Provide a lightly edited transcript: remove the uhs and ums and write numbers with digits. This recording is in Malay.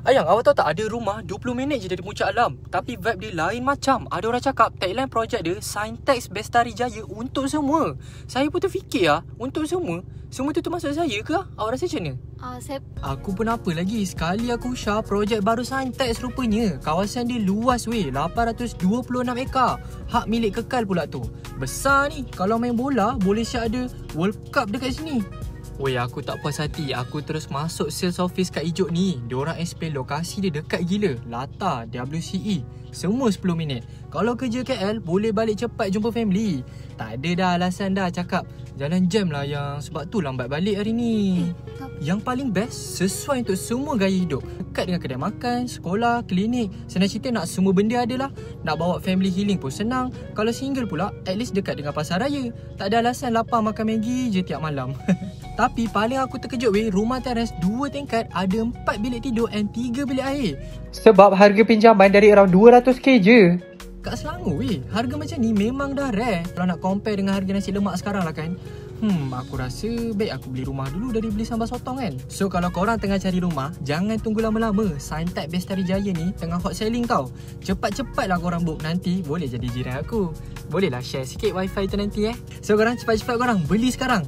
Ayang, awak tahu tak ada rumah 20 minit je dari Puncak Alam, tapi vibe dia lain macam. Ada orang cakap tagline projek dia Sintex Bestari Jaya untuk semua. Saya pun terfikir untuk semua. Semua tu termasuk saya ke? Awak rasa macam mana? Aku pun apa lagi, sekali aku share projek baru Sintex rupanya. Kawasan dia luas weh, 826 ekar. Hak milik Kekal pula tu. Besar ni, kalau main bola boleh siap ada World Cup dekat sini. Weh, aku tak puas hati. Aku terus masuk sales office kat Ijuk ni. Diorang explain lokasi dia dekat gila. Lata, WCE, semua 10 minit. Kalau kerja KL, boleh balik cepat jumpa family. Tak ada dah alasan dah cakap jalan jam lah yang sebab tu lambat balik hari ni. Yang paling best, sesuai untuk semua gaya hidup. Dekat dengan kedai makan, sekolah, klinik. Senang cerita nak semua benda ada lah. Nak bawa family healing pun senang. Kalau single pula, at least dekat dengan pasar raya. Tak ada alasan lapar makan Maggi je tiap malam. Tapi paling aku terkejut weh, rumah teras 2 tingkat, ada 4 bilik tidur and 3 bilik air. Sebab harga pinjaman dari around 200k je. Kat Selangor weh, harga macam ni memang dah rare. Kalau nak compare dengan harga nasi lemak sekarang lah kan. Aku rasa baik aku beli rumah dulu dari beli sambal sotong kan. So kalau korang tengah cari rumah, jangan tunggu lama-lama. Sintex Bestari Jaya ni tengah hot selling tau. Cepat-cepat lah korang book, nanti boleh jadi jiran aku. Bolehlah share sikit wifi tu nanti So korang cepat-cepat korang beli sekarang.